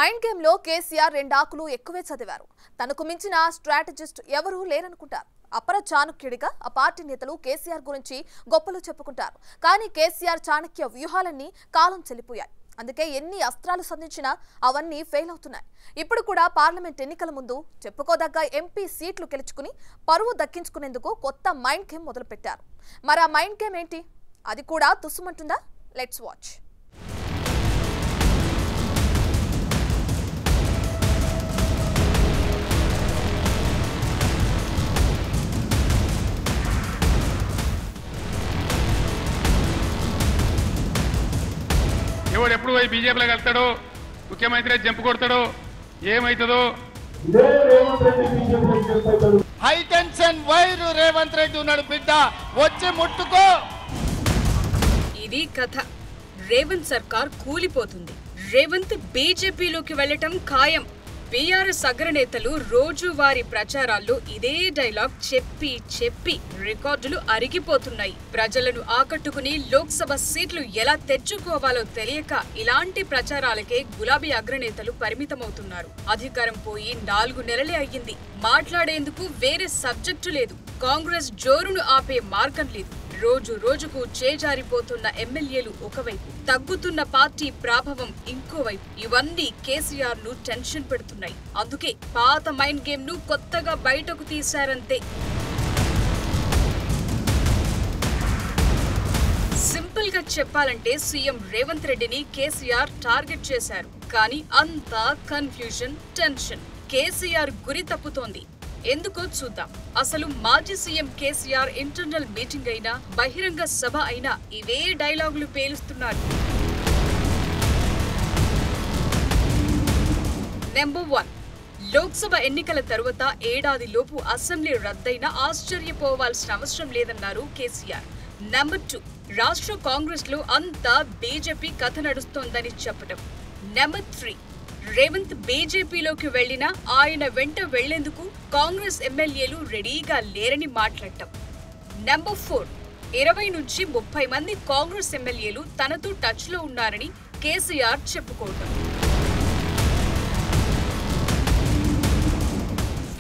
Mind game లో కేసీఆర్ రెండాకులు ఎక్కువే చదివారు. తనకు మించిన స్ట్రాటజిస్ట్ ఎవరూ లేరనుకుంటారు. అపర చాణక్యుడిగా ఆ పార్టీ నేతలు కేసీఆర్ గురించి గొప్పలు చెప్పుకుంటారు. కానీ కేసీఆర్ చాణక్య వ్యూహాలన్నీ కాలం చెల్లిపోయాయి. అందుకే ఎన్ని అస్త్రాలు సంధించినా అవన్నీ ఫెయిల్ అవుతున్నాయి. ఇప్పుడు కూడా పార్లమెంట్ ఎన్నికల ముందు చెప్పుకోదగ్గ ఎంపీ సీట్లు గెలుచుకుని పరువు దక్కించుకునేందుకు కొత్త మైండ్ గేమ్ మొదలుపెట్టారు. మరి ఆ మైండ్ గేమ్ ఏంటి? అది కూడా తుస్సుమంటుందా? Let's watch. ఎవడు ఎప్పుడు పోయి బీజేపీలోకి వెళ్తాడో, ముఖ్యమంత్రి జంపు కొడతాడో, ఏమైతుందో. High tension wire Revanth Reddy ఉన్నాడు బిడ్డ, వచ్చి ముట్టుకో. ఇది కథ. రేవంత్ సర్కార్ కూలిపోతుంది. రేవంత్ బీజేపీలోకి వెళ్లటం ఖాయం. బీఆర్ఎస్ అగ్రనేతలు రోజువారీ ప్రచారాల్లో ఇదే డైలాగ్ చెప్పి చెప్పి రికార్డులు అరిగిపోతున్నాయి. ప్రజలను ఆకట్టుకుని లోక్సభ సీట్లు ఎలా తెచ్చుకోవాలో తెలియక ఇలాంటి ప్రచారాలకే గులాబీ అగ్రనేతలు పరిమితమవుతున్నారు. అధికారం పోయి 4 నెలలే అయ్యింది. మాట్లాడేందుకు వేరే సబ్జెక్టు లేదు. కాంగ్రెస్ జోరును ఆపే మార్గం లేదు. రోజు రోజుకు చేజారిపోతున్న ఎమ్మెల్యేలు ఒకవైపు, తగ్గుతున్న పార్టీ ప్రాభవం ఇంకోవైపు. ఇవన్నీ కేసీఆర్ ను టెన్షన్ పెడుతున్నాయి. అందుకే పాత మైండ్ గేమ్ ను కొత్తగా బయటకు తీశారంతే. సింపుల్ గా చెప్పాలంటే సీఎం రేవంత్ రెడ్డిని కేసీఆర్ టార్గెట్ చేశారు. కానీ అంతా కన్ఫ్యూజన్, టెన్షన్. కేసీఆర్ గురి తప్పుతోంది. ఎందుకో చూద్దాం. అసలు మాజీ సీఎం కేసీఆర్ ఇంటర్నల్ మీటింగ్ అయినా, బహిరంగ సభ అయినా ఇవే డైలాగులు పేలుస్తున్నారు. నెంబర్ 1, లోక్సభ ఎన్నికల తరువాత ఏడాదిలోపు అసెంబ్లీ రద్దయినా ఆశ్చర్యపోవాల్సిన అవసరం లేదన్నారు కేసీఆర్. నెంబర్ 2, రాష్ట్ర కాంగ్రెస్ లో అంతా బీజేపీ కథ నడుస్తోందని చెప్పడం. నెంబర్ 3, రేవంత్ బీజేపీలోకి వెళ్లినా ఆయన వెంట వెళ్లేందుకు కాంగ్రెస్ ఎమ్మెల్యేలు రెడీగా లేరని మాట్లాడటం. నెంబర్ 4, 20 నుంచి 30 మంది కాంగ్రెస్ ఎమ్మెల్యేలు తనతో టచ్ లో ఉన్నారని కేసీఆర్ చెప్పుకోవటం.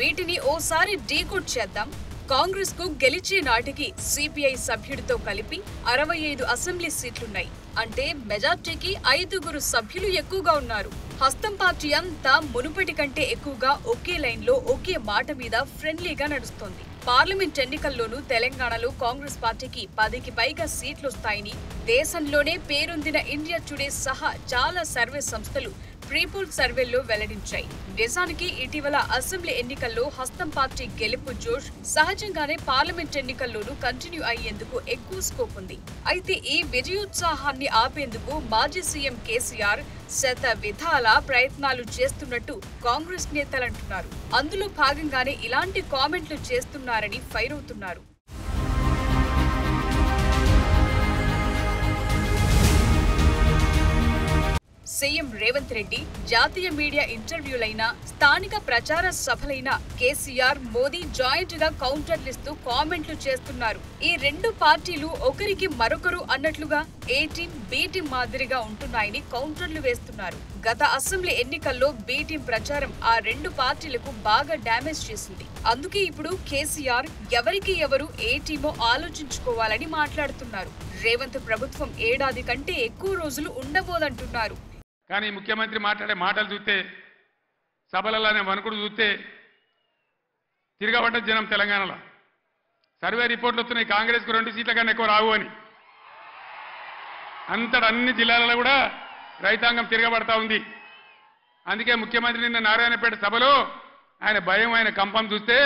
వీటిని ఓసారి డీకోడ్ చేద్దాం. కాంగ్రెస్ కు గెలిచే నాటికి సిపిఐ సభ్యుడితో కలిపి 65 అసెంబ్లీ సీట్లున్నాయి. అంటే మెజార్టీకి 5 సభ్యులు ఎక్కువగా ఉన్నారు. హస్తం పార్టీ అంతా మునుపటి కంటే ఎక్కువగా ఒకే లైన్ లో, ఒకే మాట మీద ఫ్రెండ్లీగా నడుస్తోంది. పార్లమెంట్ ఎన్నికల్లోనూ తెలంగాణలో కాంగ్రెస్ పార్టీకి 10కి పైగా సీట్లొస్తాయని దేశంలోనే పేరొందిన ఇండియా టుడే సహా చాలా సర్వే సంస్థలు ప్రీపోల్ సర్వేల్లో వెల్లడించాయి. నిజానికి ఇటీవల అసెంబ్లీ ఎన్నికల్లో హస్తం పార్టీ గెలుపు జోష్ సహజంగానే పార్లమెంట్ ఎన్నికల్లోనూ కంటిన్యూ అయ్యేందుకు ఎక్కువ స్కోప్ ఉంది. అయితే ఈ విజయోత్సాహాన్ని ఆపేందుకు మాజీ సీఎం కేసీఆర్ శత విధాల ప్రయత్నాలు చేస్తున్నట్టు కాంగ్రెస్ నేతలంటున్నారు. అందులో భాగంగానే ఇలాంటి కామెంట్లు చేస్తున్నారని ఫైర్ అవుతున్నారు. సీఎం రేవంత్ రెడ్డి జాతీయ మీడియా ఇంటర్వ్యూలైనా, స్థానిక ప్రచార సభలైనా కేసీఆర్, మోదీ జాయింట్ గా కౌంటర్లిస్తూ కామెంట్లు చేస్తున్నారు. ఈ 2 పార్టీలు ఒకరికి మరొకరు అన్నట్లుగా ఏ టీం బి టీం మాదిరిగా ఉంటున్నాయని కౌంటర్లు వేస్తున్నారు. గత అసెంబ్లీ ఎన్నికల్లో బి టీం ప్రచారం ఆ 2 పార్టీలకు బాగా డ్యామేజ్ చేసింది. అందుకే ఇప్పుడు కేసీఆర్ ఎవరికి ఎవరు ఏ టీమో ఆలోచించుకోవాలని మాట్లాడుతున్నారు. రేవంత్ ప్రభుత్వం ఏడాది కంటే ఎక్కువ రోజులు ఉండబోదంటున్నారు. కానీ ముఖ్యమంత్రి మాట్లాడే మాటలు చూస్తే, సభలలోనే వణుకుడు చూస్తే తిరగబడ్డ జనం తెలంగాణలో. సర్వే రిపోర్ట్లు వస్తున్నాయి, కాంగ్రెస్కు 2 సీట్ల కన్నా ఎక్కువ రావు అని. అంతటా అన్ని జిల్లాలలో కూడా రైతాంగం తిరగబడతా ఉంది. అందుకే ముఖ్యమంత్రి నిన్న నారాయణపేట సభలో ఆయన భయం, ఆయన కంపం చూస్తే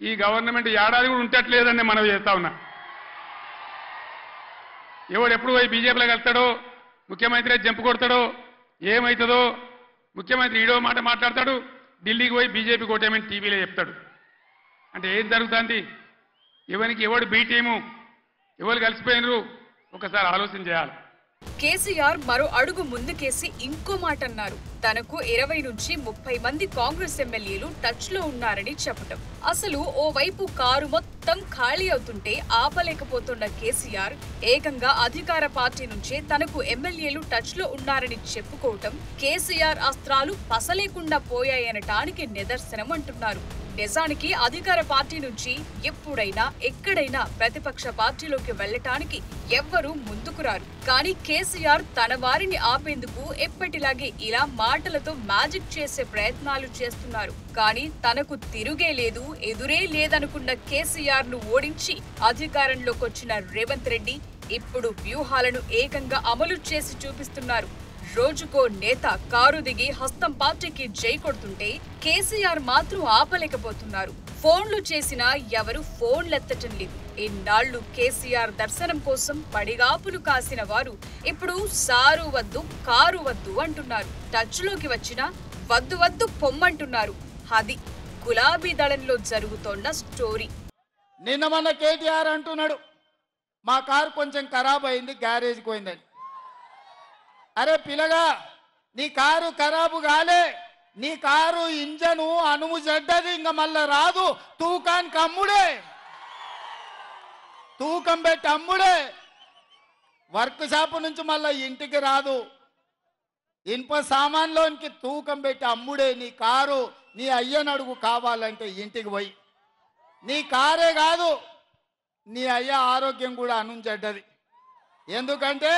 ఈ గవర్నమెంట్ ఏడాది కూడా ఉంటట్లేదని మనం చేస్తా ఉన్నా. ఎవడు ఎప్పుడు పోయి బీజేపీలోకి వెళ్తాడో, ముఖ్యమంత్రి జంపు కొడతాడో, ఏమైతుందో. ముఖ్యమంత్రి ఈడో మాట మాట్లాడతాడు, ఢిల్లీకి పోయి బీజేపీ కోటేమని టీవీలో చెప్తాడు. అంటే ఏం జరుగుతుంది? ఎవరికి ఎవడు బీ టీము, ఎవరు కలిసిపోయినరు ఒకసారి ఆలోచన చేయాలి. కేసీఆర్ మరో అడుగు ముందుకేసి ఇంకో మాట అన్నారు. తనకు 20 నుంచి 30 మంది కాంగ్రెస్ ఎమ్మెల్యేలు టచ్ లో ఉన్నారని చెప్పటం. అసలు ఓవైపు కారు మొత్తం ఖాళీ అవుతుంటే ఆపలేకపోతున్న కేసీఆర్ ఏకంగా అధికార పార్టీ నుంచే తనకు ఎమ్మెల్యేలు టచ్ లో ఉన్నారని చెప్పుకోవటం కేసీఆర్ అస్త్రాలు పసలేకుండా పోయాయనటానికి నిదర్శనం అంటున్నారు. నిజానికి అధికార పార్టీ నుంచి ఎప్పుడైనా ఎక్కడైనా ప్రతిపక్ష పార్టీలోకి వెళ్లటానికి ఎవ్వరూ ముందుకు రారు. కానీ కేసీఆర్ తన వారిని ఆపేందుకు ఎప్పటిలాగే ఇలా మాటలతో మ్యాజిక్ చేసే ప్రయత్నాలు చేస్తున్నారు. కానీ తనకు తిరుగే లేదు, ఎదురే లేదనుకున్న కేసీఆర్ ను ఓడించి అధికారంలోకి వచ్చిన రేవంత్ రెడ్డి ఇప్పుడు వ్యూహాలను ఏకంగా అమలు చేసి చూపిస్తున్నారు. రోజుకో నేత కారు దిగి హస్తం పార్టీకి జై కొడుతుంటే కేసీఆర్ మాత్రం ఆపలేకపోతున్నారు. ఫోన్లు చేసినా ఎవరు ఫోన్లెత్తటం లేదు. ఇన్నాళ్లు కేసీఆర్ దర్శనం కోసం పడిగాపులు కాసిన వారు ఇప్పుడు సారు వద్దు కారు వద్దు అంటున్నారు. టచ్ లోకి వచ్చినా వద్దు వద్దు పొమ్మంటున్నారు. అది గులాబీ దళంలో జరుగుతోన్న స్టోరీ. నిన్న మన కేటీఆర్ అంటున్నాడు, మా కారు కొంచెం ఖరాబ్ అయింది, గ్యారేజ్కి పోయిందని. అరే పిల్లగా, నీ కారు ఖరాబు కాలే, నీ కారు ఇంజను అనుము చెడ్డది, ఇంకా మళ్ళా రాదు. తూకానికి అమ్ముడే, తూకం పెట్టి అమ్ముడే. వర్క్ షాప్ నుంచి మళ్ళా ఇంటికి రాదు. ఇనుప సామాన్లోనికి తూకం పెట్టి అమ్ముడే. నీ కారు నీ అయ్యనడుగు కావాలంటే ఇంటికి పోయి. నీ కారే కాదు, నీ అయ్య ఆరోగ్యం కూడా అనుంచెడ్డది. ఎందుకంటే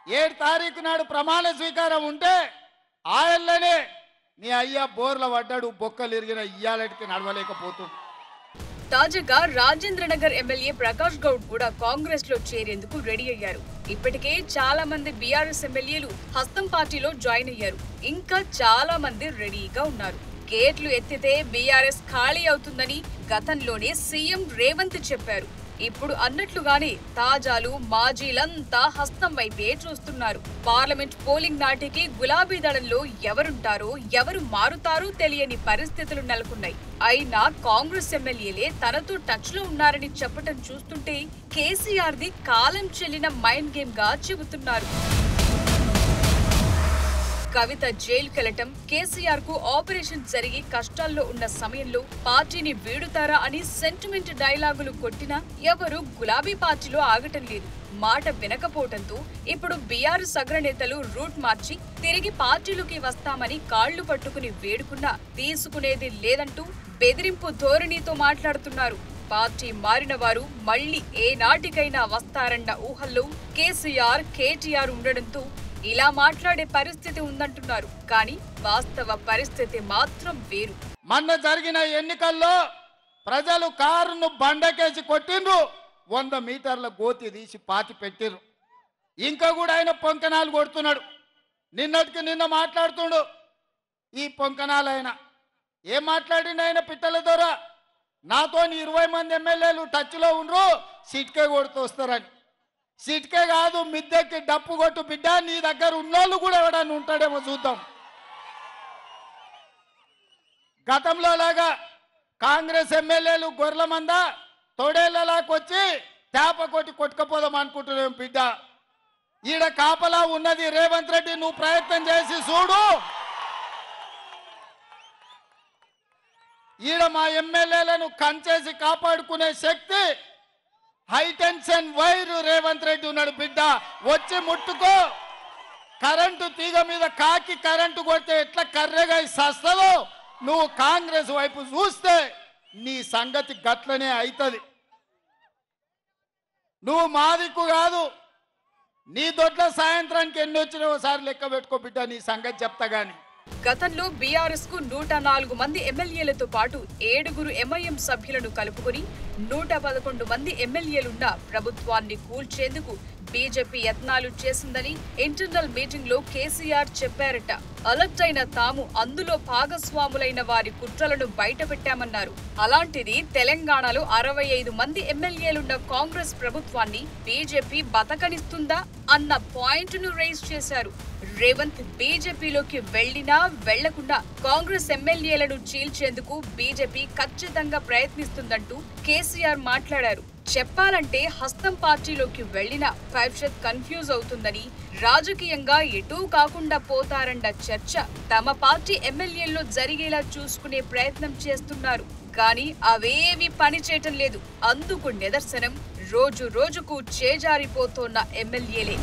7 తారీఖు నాడు ప్రమాణ స్వీకారం ఉంటే ఆయననే నీ అయ్య బోర్ల పడ్డాడు, బొక్కలు ఇరిగిన ఇయ్యాలటికి నడవలేకపోతుంది. తాజాగా రాజేంద్రనగర్ ఎమ్మెల్యే ప్రకాష్ గౌడ్ కూడా కాంగ్రెస్ లో చేరేందుకు రెడీ అయ్యారు. ఇప్పటికే చాలా మంది బీఆర్ఎస్ ఎమ్మెల్యేలు హస్తం పార్టీలో జాయిన్ అయ్యారు. ఇంకా చాలా మంది రెడీగా ఉన్నారు. గేట్లు ఎత్తితే బీఆర్ఎస్ ఖాళీ అవుతుందని గతంలోనే సీఎం రేవంత్ చెప్పారు. ఇప్పుడు అన్నట్లుగానే తాజాలు మాజీలంతా హస్తం వైపే చూస్తున్నారు. పార్లమెంట్ పోలింగ్ నాటికి గులాబీ దళంలో ఎవరుంటారో ఎవరు మారుతారో తెలియని పరిస్థితులు నెలకొన్నాయి. అయినా కాంగ్రెస్ ఎమ్మెల్యేలే తనతో టచ్ లో ఉన్నారని చెప్పటం చూస్తుంటే కేసీఆర్ ది కాలం చెల్లిన మైండ్ గేమ్ గా చెబుతున్నారు. కవిత జైలుకెళ్లటం, కేసీఆర్ కు ఆపరేషన్ జరిగి కష్టాల్లో ఉన్న సమయంలో పార్టీని వీడుతారా అని సెంటిమెంట్ డైలాగులు కొట్టినా ఎవరు గులాబీ పార్టీలో ఆగటం లేదు. మాట వినకపోవడంతో ఇప్పుడు బీఆర్ఎస్ అగ్రనేతలు రూట్ మార్చి తిరిగి పార్టీలోకి వస్తామని కాళ్లు పట్టుకుని వేడుకున్నా తీసుకునేది లేదంటూ బెదిరింపు ధోరణితో మాట్లాడుతున్నారు. పార్టీ మారిన వారు మళ్లీ ఏ నాటికైనా వస్తారన్న ఊహల్లో కేసీఆర్, కేటీఆర్ ఉండడంతో ఇలా మాట్లాడే పరిస్థితి ఉందంటున్నారు. కానీ వాస్తవ పరిస్థితి మాత్రం వేరు. మొన్న జరిగిన ఎన్నికల్లో ప్రజలు కారును బండకేసి కొట్టిండ్రు, 100 మీటర్ల గోతి తీసి పాతి పెట్టిర్రు. ఇంకా కూడా ఆయన పొంకనాలు కొడుతున్నాడు. నిన్నటికి నిన్న మాట్లాడుతుండు. ఈ పొంకనాలు ఆయన ఏం మాట్లాడిండు? ఆయన పిట్టల ద్వారా నాతో 20 మంది ఎమ్మెల్యేలు టచ్లో ఉండ్రు, సిట్కే కొడుతూ వస్తారని. సిట్కే కాదు, మిద్దెకి డప్పు కొట్టు బిడ్డ, నీ దగ్గర ఉన్నోళ్ళు కూడా ఎవడన్నా ఉంటాడేమో చూద్దాం. గతంలో లాగా కాంగ్రెస్ ఎమ్మెల్యేలు గొర్రెల మంద తొడేళ్లలాకొచ్చి తేప కొట్టి కొట్టుకపోదాం అనుకుంటున్నాం బిడ్డ. ఈడ కాపలా ఉన్నది రేవంత్ రెడ్డి, నువ్వు ప్రయత్నం చేసి చూడు. ఈడ మా ఎమ్మెల్యేలను కంచేసి కాపాడుకునే శక్తి హైటెన్షన్ వైరు రేవంత్ రెడ్డి ఉన్నాడు బిడ్డ. వచ్చి ముట్టుకో. కరెంటు తీగ మీద కాకి కరెంటు కొడితే ఎట్లా కర్రెగా సస్తదో, నువ్వు కాంగ్రెస్ వైపు చూస్తే నీ సంగతి గట్లనే అవుతుంది. నువ్వు మా దిక్కు కాదు, నీ దొడ్ల సాయంత్రానికి ఎన్ని వచ్చినా ఒకసారి లెక్క పెట్టుకో బిడ్డ, నీ సంగతి చెప్తా గాని. గతంలో బీఆర్ఎస్ కు 104 మంది ఎమ్మెల్యేలతో పాటు 7 ఎంఐఎం సభ్యులను కలుపుకుని 111 మంది ఎమ్మెల్యేలున్న ప్రభుత్వాన్ని కూల్చేందుకు బీజేపీ యత్నాలు చేసిందని ఇంటర్నల్ మీటింగ్ లో కేసీఆర్ చెప్పారట. అలర్ట్ అయిన తాము అందులో భాగస్వాములైన వారి కుట్రలను బయటపెట్టామన్నారు. అలాంటిది తెలంగాణలో 65 మంది ఎమ్మెల్యేలున్న కాంగ్రెస్ ప్రభుత్వాన్ని బీజేపీ బతకనిస్తుందా అన్న పాయింట్ ను రైజ్ చేశారు. రేవంత్ బీజేపీలోకి వెళ్లినా వెళ్లకుండా కాంగ్రెస్ ఎమ్మెల్యేలను చీల్చేందుకు బీజేపీ ఖచ్చితంగా ప్రయత్నిస్తుందంటూ కేసీఆర్ మాట్లాడారు. చెప్పాలంటే హస్తం పార్టీలోకి వెళ్లిన కైఫ్షత్ కన్ఫ్యూజ్ అవుతుందని, రాజకీయంగా ఎటూ కాకుండా పోతారన్న చర్చ తమ పార్టీ ఎమ్మెల్యేల్లో జరిగేలా చూసుకునే ప్రయత్నం చేస్తున్నారు. కానీ అవేవి పనిచేయటం లేదు. అందుకు నిదర్శనం రోజు రోజుకు చేజారిపోతోన్న ఎమ్మెల్యేలే.